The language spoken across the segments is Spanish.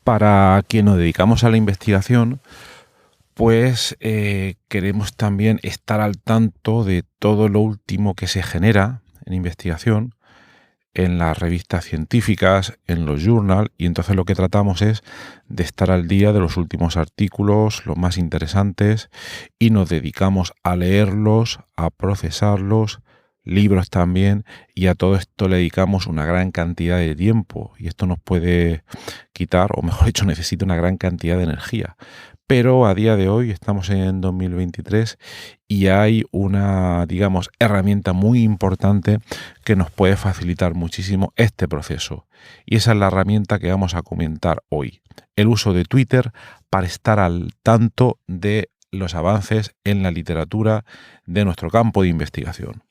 Para quien nos dedicamos a la investigación, pues queremos también estar al tanto de todo lo último que se genera en investigación, en las revistas científicas, en los journals, y entonces lo que tratamos es de estar al día de los últimos artículos, los más interesantes, y nos dedicamos a leerlos, a procesarlos, libros también, y a todo esto le dedicamos una gran cantidad de tiempo, y esto nos puede quitar, o mejor dicho, necesita una gran cantidad de energía. Pero a día de hoy estamos en 2023 y hay una, digamos, herramienta muy importante que nos puede facilitar muchísimo este proceso. Y esa es la herramienta que vamos a comentar hoy. El uso de Twitter para estar al tanto de los avances en la literatura de nuestro campo de investigación.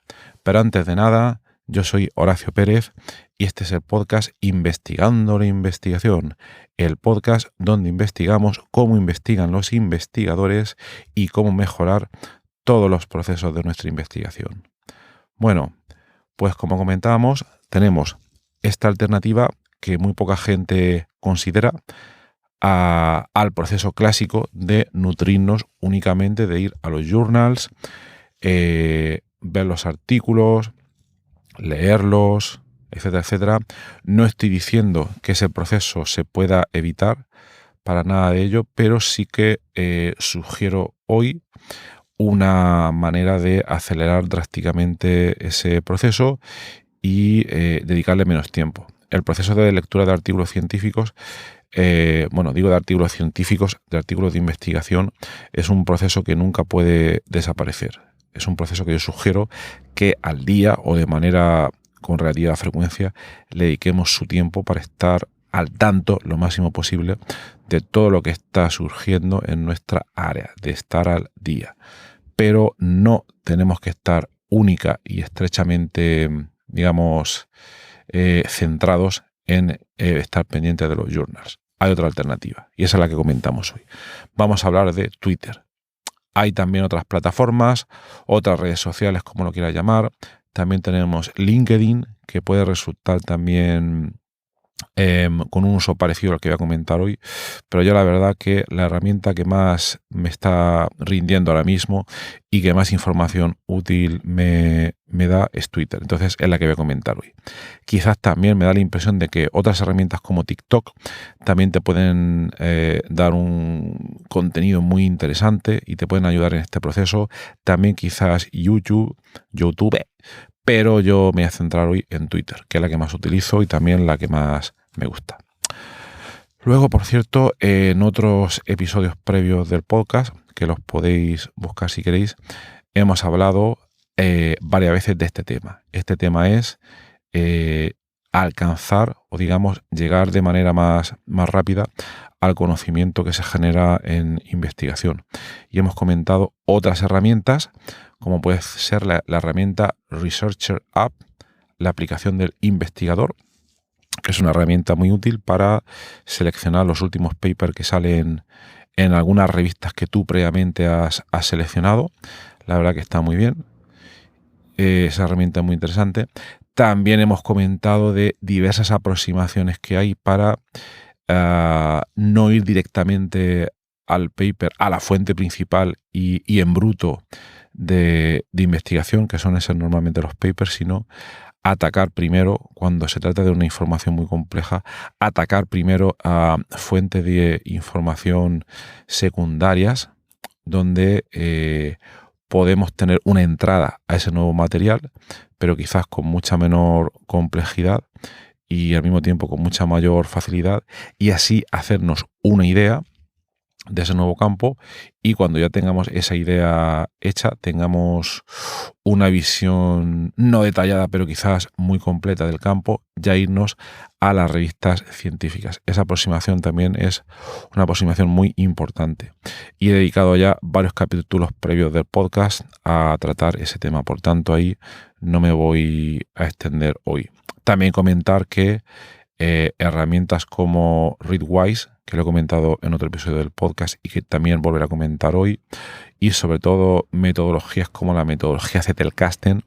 Pero antes de nada, yo soy Horacio Pérez y este es el podcast Investigando la Investigación, el podcast donde investigamos cómo investigan los investigadores y cómo mejorar todos los procesos de nuestra investigación. Bueno, pues como comentábamos, tenemos esta alternativa que muy poca gente considera al proceso clásico de nutrirnos únicamente de ir a los journals, ver los artículos, leerlos, etcétera, etcétera. No estoy diciendo que ese proceso se pueda evitar, para nada de ello, pero sí que sugiero hoy una manera de acelerar drásticamente ese proceso y dedicarle menos tiempo. El proceso de lectura de artículos científicos, digo de artículos científicos, de artículos de investigación, es un proceso que nunca puede desaparecer. Es un proceso que yo sugiero que al día o de manera con relativa frecuencia le dediquemos su tiempo para estar al tanto lo máximo posible de todo lo que está surgiendo en nuestra área, de estar al día. Pero no tenemos que estar única y estrechamente, digamos, centrados en estar pendientes de los journals. Hay otra alternativa y esa es la que comentamos hoy. Vamos a hablar de Twitter. Hay también otras plataformas, otras redes sociales, como lo quiera llamar. También tenemos LinkedIn, que puede resultar también con un uso parecido al que voy a comentar hoy. Pero yo la verdad que la herramienta que más me está rindiendo ahora mismo y que más información útil me da es Twitter. Entonces es la que voy a comentar hoy. Quizás también me da la impresión de que otras herramientas como TikTok también te pueden dar un contenido muy interesante y te pueden ayudar en este proceso. También quizás YouTube, pero yo me voy a centrar hoy en Twitter, que es la que más utilizo y también la que más me gusta. Luego, por cierto, en otros episodios previos del podcast, que los podéis buscar si queréis, hemos hablado varias veces de este tema. Este tema es alcanzar o, digamos, llegar de manera más rápida al conocimiento que se genera en investigación. Y hemos comentado otras herramientas, como puede ser la herramienta Researcher App, la aplicación del investigador, que es una herramienta muy útil para seleccionar los últimos papers que salen en algunas revistas que tú previamente has seleccionado. La verdad que está muy bien. Esa herramienta es muy interesante. También hemos comentado de diversas aproximaciones que hay para no ir directamente al paper, a la fuente principal y en bruto de investigación, que son esas normalmente los papers, sino atacar primero, cuando se trata de una información muy compleja, atacar primero a fuentes de información secundarias, donde podemos tener una entrada a ese nuevo material, pero quizás con mucha menor complejidad y al mismo tiempo con mucha mayor facilidad, y así hacernos una idea de ese nuevo campo, y cuando ya tengamos esa idea hecha, tengamos una visión no detallada, pero quizás muy completa del campo, ya irnos a las revistas científicas. Esa aproximación también es una aproximación muy importante. Y he dedicado ya varios capítulos previos del podcast a tratar ese tema, por tanto ahí no me voy a extender hoy. También comentar que herramientas como Readwise, que lo he comentado en otro episodio del podcast y que también volveré a comentar hoy, y sobre todo metodologías como la metodología Zettelkasten,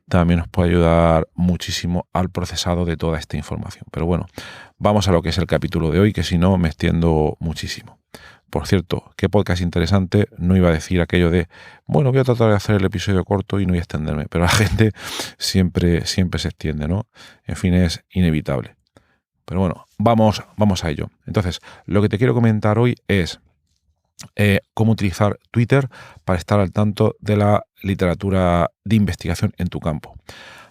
también nos puede ayudar muchísimo al procesado de toda esta información. Pero bueno, vamos a lo que es el capítulo de hoy, que si no me extiendo muchísimo. Por cierto, qué podcast interesante. No iba a decir aquello de, bueno, voy a tratar de hacer el episodio corto y no voy a extenderme, pero la gente siempre se extiende, ¿no? En fin, es inevitable. Pero bueno, vamos a ello. Entonces, lo que te quiero comentar hoy es cómo utilizar Twitter para estar al tanto de la literatura de investigación en tu campo.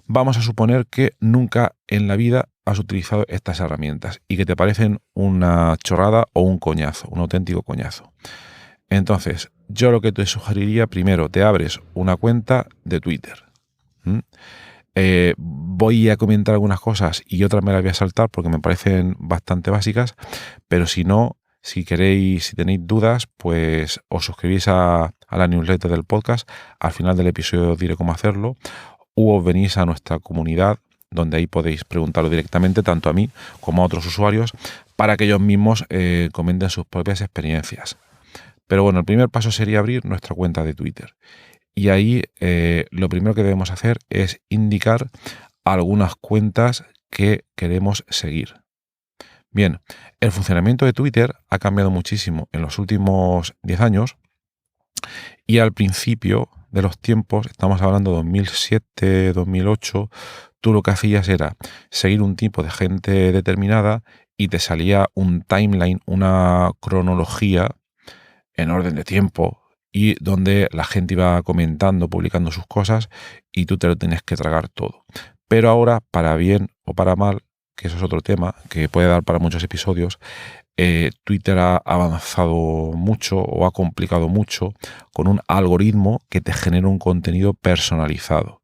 Vamos a suponer que nunca en la vida has utilizado estas herramientas y que te parecen una chorrada o un coñazo, un auténtico coñazo. Entonces, yo lo que te sugeriría, primero, te abres una cuenta de Twitter. Voy a comentar algunas cosas y otras me las voy a saltar porque me parecen bastante básicas, pero si no, si queréis, si tenéis dudas, pues os suscribís a la newsletter del podcast. Al final del episodio os diré cómo hacerlo. O os venís a nuestra comunidad, donde ahí podéis preguntarlo directamente, tanto a mí como a otros usuarios, para que ellos mismos comenten sus propias experiencias. Pero bueno, el primer paso sería abrir nuestra cuenta de Twitter. Y ahí lo primero que debemos hacer es indicar algunas cuentas que queremos seguir. Bien, el funcionamiento de Twitter ha cambiado muchísimo en los últimos 10 años y al principio de los tiempos, estamos hablando de 2007, 2008, tú lo que hacías era seguir un tipo de gente determinada y te salía un timeline, una cronología en orden de tiempo y donde la gente iba comentando, publicando sus cosas y tú te lo tenías que tragar todo. Pero ahora, para bien o para mal, que eso es otro tema que puede dar para muchos episodios, Twitter ha avanzado mucho o ha complicado mucho con un algoritmo que te genera un contenido personalizado.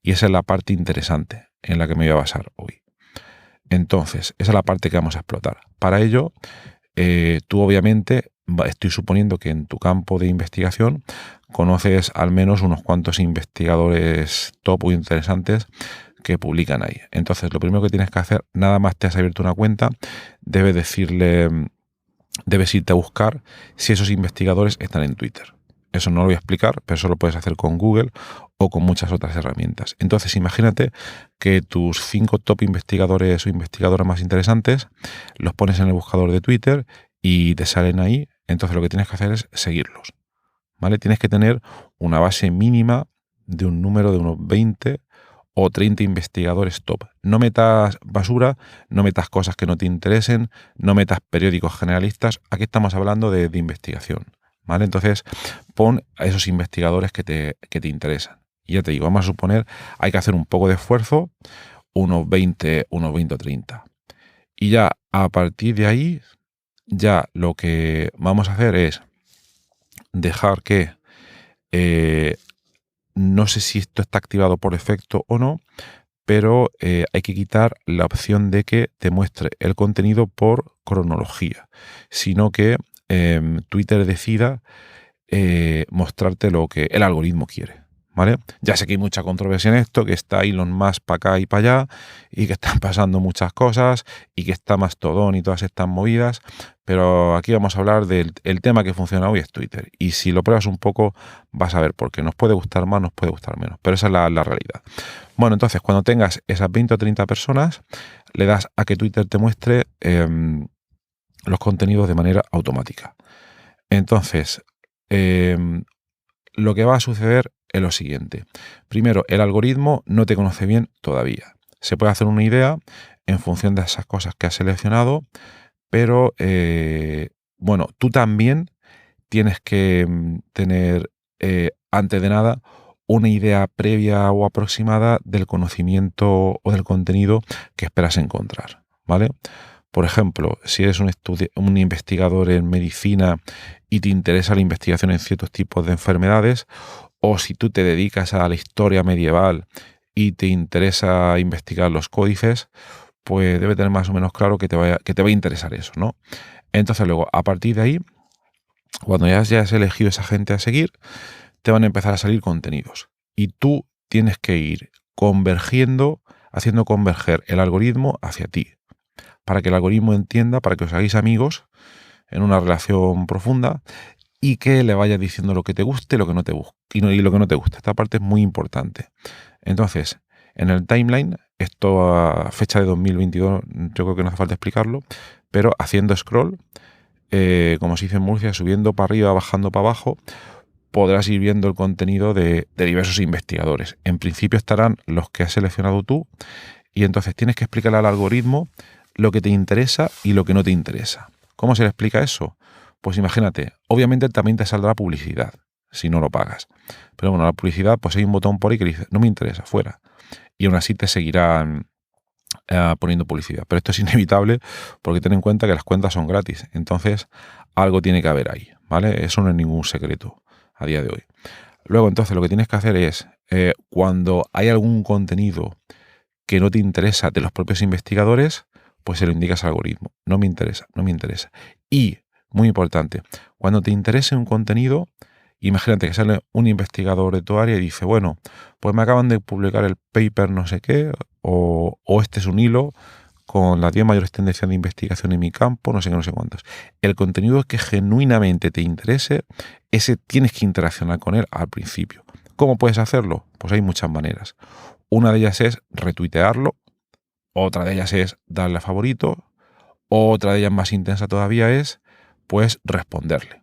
Y esa es la parte interesante en la que me voy a basar hoy. Entonces, esa es la parte que vamos a explotar. Para ello, tú obviamente, estoy suponiendo que en tu campo de investigación conoces al menos unos cuantos investigadores top o interesantes que publican ahí. Entonces, lo primero que tienes que hacer, nada más te has abierto una cuenta, debes irte a buscar si esos investigadores están en Twitter. Eso no lo voy a explicar, pero eso lo puedes hacer con Google o con muchas otras herramientas. Entonces, imagínate que tus 5 top investigadores o investigadoras más interesantes los pones en el buscador de Twitter y te salen ahí. Entonces, lo que tienes que hacer es seguirlos, ¿vale? Tienes que tener una base mínima de un número de unos 20 o 30 investigadores top. No metas basura, no metas cosas que no te interesen, no metas periódicos generalistas. Aquí estamos hablando de investigación, ¿vale? Entonces, pon a esos investigadores que te interesan. Y ya te digo, vamos a suponer, hay que hacer un poco de esfuerzo, unos 20 o 30. Y ya a partir de ahí, ya lo que vamos a hacer es dejar que no sé si esto está activado por defecto o no, pero hay que quitar la opción de que te muestre el contenido por cronología, sino que Twitter decida mostrarte lo que el algoritmo quiere, ¿vale? Ya sé que hay mucha controversia en esto, que está Elon Musk para acá y para allá, y que están pasando muchas cosas, y que está Mastodon y todas estas movidas, pero aquí vamos a hablar del tema que funciona hoy, es Twitter. Y si lo pruebas un poco, vas a ver por qué. Nos puede gustar más, nos puede gustar menos, pero esa es la realidad. Bueno, entonces, cuando tengas esas 20 o 30 personas, le das a que Twitter te muestre los contenidos de manera automática. Entonces, lo que va a suceder es lo siguiente. Primero, el algoritmo no te conoce bien todavía. Se puede hacer una idea en función de esas cosas que has seleccionado, pero bueno, tú también tienes que tener, antes de nada, una idea previa o aproximada del conocimiento o del contenido que esperas encontrar, ¿vale? Por ejemplo, si eres un investigador en medicina y te interesa la investigación en ciertos tipos de enfermedades, o si tú te dedicas a la historia medieval y te interesa investigar los códices, pues debe tener más o menos claro que te va a interesar eso, ¿no? Entonces luego, a partir de ahí, cuando ya has elegido esa gente a seguir, te van a empezar a salir contenidos. Y tú tienes que ir haciendo converger el algoritmo hacia ti, para que el algoritmo entienda, para que os hagáis amigos en una relación profunda y que le vayas diciendo lo que te guste y lo que no te guste. Y lo que no te gusta. Esta parte es muy importante. Entonces, en el timeline, esto a fecha de 2022, yo creo que no hace falta explicarlo, pero haciendo scroll, como se dice en Murcia, subiendo para arriba, bajando para abajo, podrás ir viendo el contenido de diversos investigadores. En principio estarán los que has seleccionado tú y entonces tienes que explicarle al algoritmo lo que te interesa y lo que no te interesa. ¿Cómo se le explica eso? Pues imagínate, obviamente también te saldrá publicidad si no lo pagas. Pero bueno, la publicidad, pues hay un botón por ahí que dice, no me interesa, fuera. Y aún así te seguirán poniendo publicidad. Pero esto es inevitable porque ten en cuenta que las cuentas son gratis. Entonces, algo tiene que haber ahí, ¿vale? Eso no es ningún secreto a día de hoy. Luego, entonces, lo que tienes que hacer es, cuando hay algún contenido que no te interesa de los propios investigadores, pues se lo indicas al algoritmo. No me interesa, no me interesa. Y, muy importante, cuando te interese un contenido, imagínate que sale un investigador de tu área y dice, bueno, pues me acaban de publicar el paper no sé qué, o este es un hilo con las 10 mayores tendencias de investigación en mi campo, no sé qué, no sé cuántos. El contenido que genuinamente te interese, ese tienes que interaccionar con él al principio. ¿Cómo puedes hacerlo? Pues hay muchas maneras. Una de ellas es retuitearlo, otra de ellas es darle a favorito, otra de ellas más intensa todavía es, pues, responderle.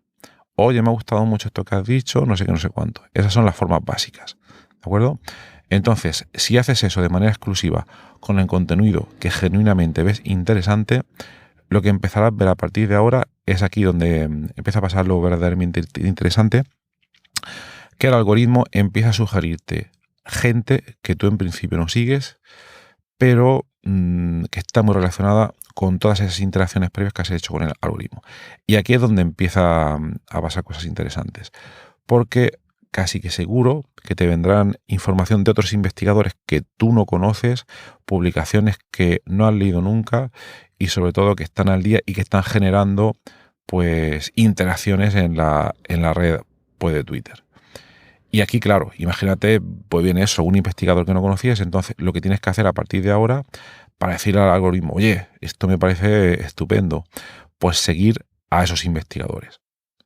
Oye, me ha gustado mucho esto que has dicho, no sé qué, no sé cuánto. Esas son las formas básicas, ¿de acuerdo? Entonces, si haces eso de manera exclusiva con el contenido que genuinamente ves interesante, lo que empezarás a ver a partir de ahora es aquí donde empieza a pasar lo verdaderamente interesante, que el algoritmo empieza a sugerirte gente que tú en principio no sigues, pero que está muy relacionada con todas esas interacciones previas que has hecho con el algoritmo. Y aquí es donde empieza a pasar cosas interesantes, porque casi que seguro que te vendrán información de otros investigadores que tú no conoces, publicaciones que no has leído nunca y sobre todo que están al día y que están generando pues interacciones en la red pues, de Twitter. Y aquí, claro, imagínate, pues viene eso, un investigador que no conocías, entonces lo que tienes que hacer a partir de ahora para decirle al algoritmo, oye, esto me parece estupendo, pues seguir a esos investigadores,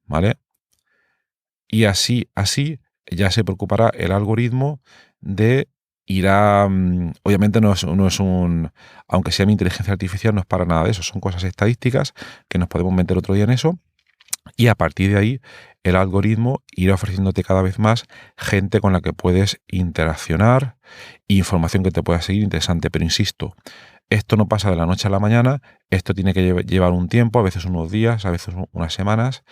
¿vale? Y así ya se preocupará el algoritmo de irá, obviamente no es un, aunque sea mi inteligencia artificial, no es para nada de eso, son cosas estadísticas que nos podemos meter otro día en eso. Y a partir de ahí, el algoritmo irá ofreciéndote cada vez más gente con la que puedes interaccionar, información que te pueda seguir interesante. Pero insisto, esto no pasa de la noche a la mañana, esto tiene que llevar un tiempo, a veces unos días, a veces unas semanas.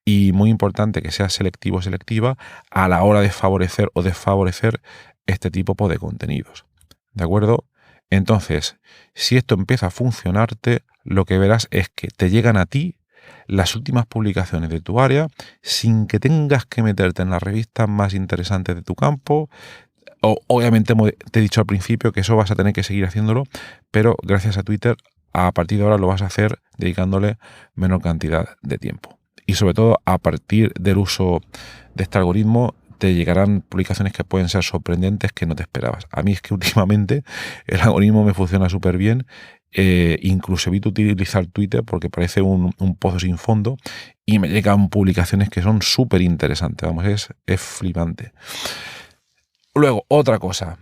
Y muy importante que seas selectivo o selectiva a la hora de favorecer o desfavorecer este tipo de contenidos. ¿De acuerdo? Entonces, si esto empieza a funcionarte, lo que verás es que te llegan a ti las últimas publicaciones de tu área sin que tengas que meterte en las revistas más interesantes de tu campo. Obviamente te he dicho al principio que eso vas a tener que seguir haciéndolo, pero gracias a Twitter a partir de ahora lo vas a hacer dedicándole menor cantidad de tiempo. Y sobre todo a partir del uso de este algoritmo te llegarán publicaciones que pueden ser sorprendentes que no te esperabas. A mí es que últimamente el algoritmo me funciona súper bien. Incluso evito utilizar Twitter porque parece un pozo sin fondo y me llegan publicaciones que son súper interesantes. Vamos, es flipante. Luego, otra cosa.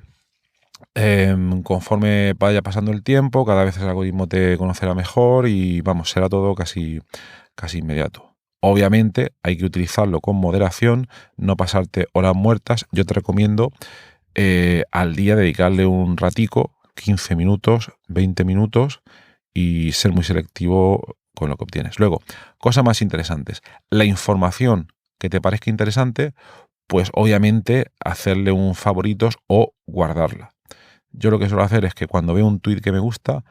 Conforme vaya pasando el tiempo, cada vez el algoritmo te conocerá mejor y vamos, será todo casi inmediato. Obviamente hay que utilizarlo con moderación, no pasarte horas muertas. Yo te recomiendo al día dedicarle un ratico, 15 minutos, 20 minutos y ser muy selectivo con lo que obtienes. Luego, cosas más interesantes. La información que te parezca interesante, pues obviamente hacerle un favoritos o guardarla. Yo lo que suelo hacer es que cuando veo un tweet que me gusta,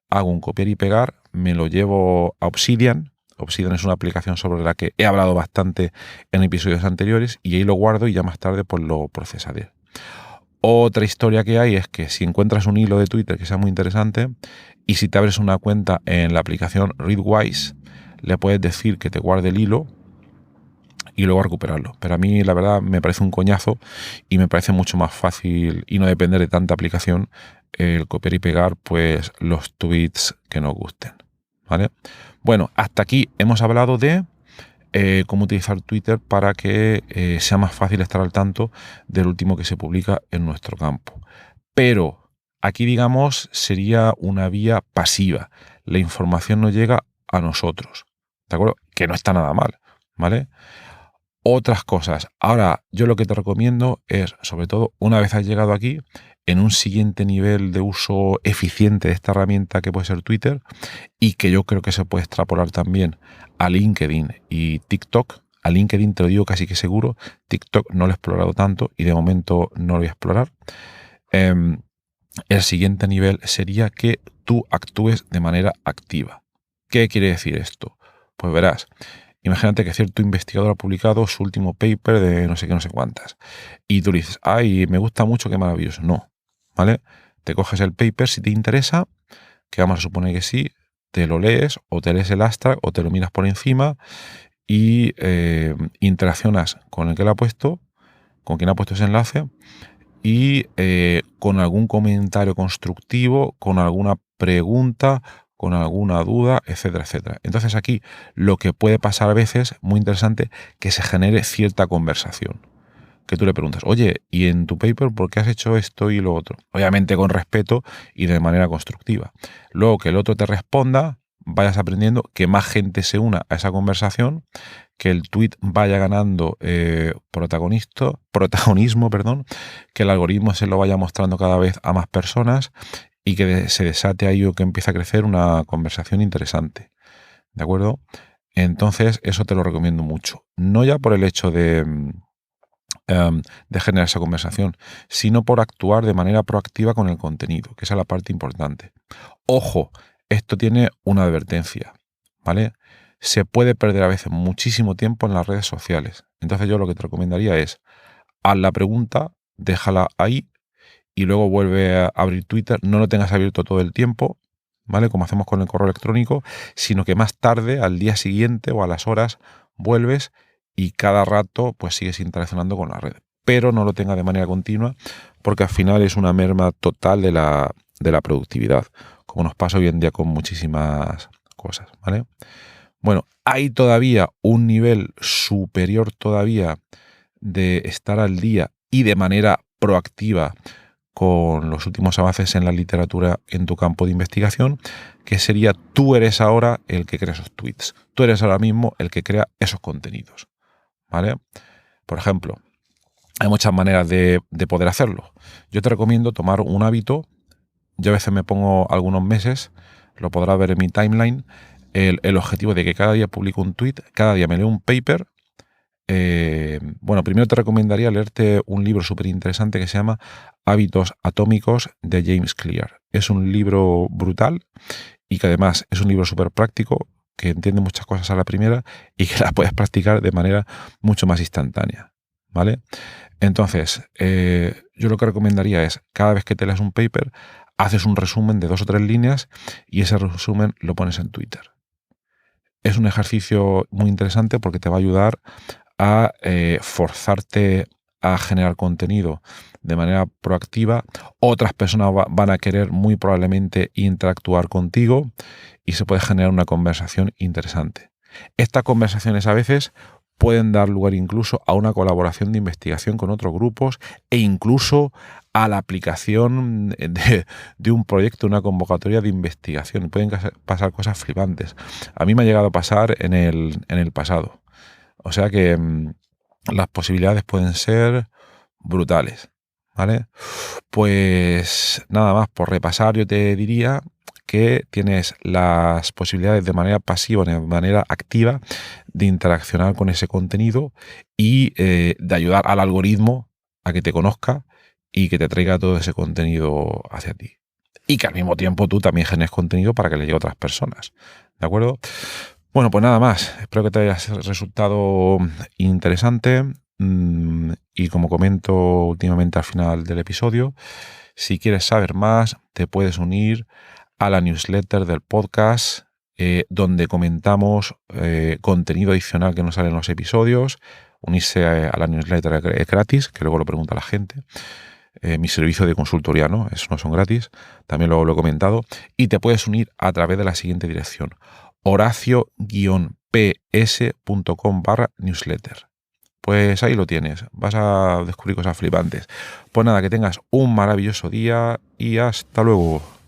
hago un copiar y pegar, me lo llevo a Obsidian. Obsidian es una aplicación sobre la que he hablado bastante en episodios anteriores y ahí lo guardo y ya más tarde pues lo procesaré. Otra historia que hay es que si encuentras un hilo de Twitter que sea muy interesante y si te abres una cuenta en la aplicación Readwise, le puedes decir que te guarde el hilo y luego recuperarlo. Pero a mí la verdad me parece un coñazo y me parece mucho más fácil y no depender de tanta aplicación el copiar y pegar pues los tweets que nos gusten, ¿vale? Bueno, hasta aquí hemos hablado de cómo utilizar Twitter para que sea más fácil estar al tanto del último que se publica en nuestro campo. Pero aquí, digamos, sería una vía pasiva. La información no llega a nosotros, ¿de acuerdo? Que no está nada mal, ¿vale? Otras cosas. Ahora, yo lo que te recomiendo es, sobre todo, una vez has llegado aquí, en un siguiente nivel de uso eficiente de esta herramienta que puede ser Twitter, y que yo creo que se puede extrapolar también a LinkedIn y TikTok. A LinkedIn te lo digo casi que seguro, TikTok no lo he explorado tanto y de momento no lo voy a explorar. El siguiente nivel sería que tú actúes de manera activa. ¿Qué quiere decir esto? Pues verás, imagínate que cierto investigador ha publicado su último paper de no sé qué, no sé cuántas, y tú le dices, ay, me gusta mucho, qué maravilloso. No, ¿vale? Te coges el paper si te interesa, que vamos a suponer que sí, te lo lees o te lees el abstract o te lo miras por encima y interaccionas con el que lo ha puesto, con quien ha puesto ese enlace, y con algún comentario constructivo, con alguna pregunta, con alguna duda, etcétera, etcétera. Entonces aquí lo que puede pasar a veces, muy interesante, que se genere cierta conversación. Que tú le preguntas, oye, ¿y en tu paper por qué has hecho esto y lo otro? Obviamente con respeto y de manera constructiva. Luego que el otro te responda, vayas aprendiendo, que más gente se una a esa conversación, que el tweet vaya ganando protagonismo, que el algoritmo se lo vaya mostrando cada vez a más personas y que se desate ahí o que empiece a crecer una conversación interesante. ¿De acuerdo? Entonces, eso te lo recomiendo mucho. No ya por el hecho de generar esa conversación, sino por actuar de manera proactiva con el contenido, que esa es la parte importante. Ojo, esto tiene una advertencia, ¿vale? Se puede perder a veces muchísimo tiempo en las redes sociales. Entonces yo lo que te recomendaría es, haz la pregunta, déjala ahí y luego vuelve a abrir Twitter. No lo tengas abierto todo el tiempo, ¿vale? Como hacemos con el correo electrónico, sino que más tarde, al día siguiente o a las horas, vuelves y cada rato pues sigues interaccionando con la red. Pero no lo tenga de manera continua porque al final es una merma total de la productividad, como nos pasa hoy en día con muchísimas cosas, ¿vale? Bueno, hay todavía un nivel superior todavía de estar al día y de manera proactiva con los últimos avances en la literatura en tu campo de investigación, que sería tú eres ahora el que crea esos tweets. Tú eres ahora mismo el que crea esos contenidos, ¿vale? Por ejemplo, hay muchas maneras de poder hacerlo. Yo te recomiendo tomar un hábito. Yo a veces me pongo algunos meses, lo podrás ver en mi timeline, el objetivo de que cada día publico un tweet, cada día me leo un paper. Bueno, primero te recomendaría leerte un libro súper interesante que se llama Hábitos Atómicos de James Clear. Es un libro brutal y que además es un libro súper práctico, que entiende muchas cosas a la primera y que las puedes practicar de manera mucho más instantánea, ¿vale? Entonces, yo lo que recomendaría es, cada vez que te leas un paper, haces un resumen de 2 o 3 líneas y ese resumen lo pones en Twitter. Es un ejercicio muy interesante porque te va a ayudar a forzarte a generar contenido de manera proactiva. Otras personas van a querer muy probablemente interactuar contigo y se puede generar una conversación interesante. Estas conversaciones a veces pueden dar lugar incluso a una colaboración de investigación con otros grupos e incluso a la aplicación de un proyecto, una convocatoria de investigación. Pueden pasar cosas flipantes. A mí me ha llegado a pasar en el pasado. O sea que las posibilidades pueden ser brutales, ¿vale? Pues nada más, por repasar, yo te diría que tienes las posibilidades de manera pasiva, de manera activa, de interaccionar con ese contenido y de ayudar al algoritmo a que te conozca y que te traiga todo ese contenido hacia ti. Y que al mismo tiempo tú también generes contenido para que le llegue a otras personas, ¿de acuerdo? Bueno, pues nada más. Espero que te haya resultado interesante. Y como comento últimamente al final del episodio, si quieres saber más, te puedes unir a la newsletter del podcast, donde comentamos contenido adicional que no sale en los episodios. Unirse a la newsletter es gratis, que luego lo pregunta la gente. Mi servicio de consultoría eso no son gratis, también luego lo he comentado. Y te puedes unir a través de la siguiente dirección: Horacio-Pérez ps.com/newsletter. Pues ahí lo tienes, vas a descubrir cosas flipantes. Pues nada, que tengas un maravilloso día y hasta luego.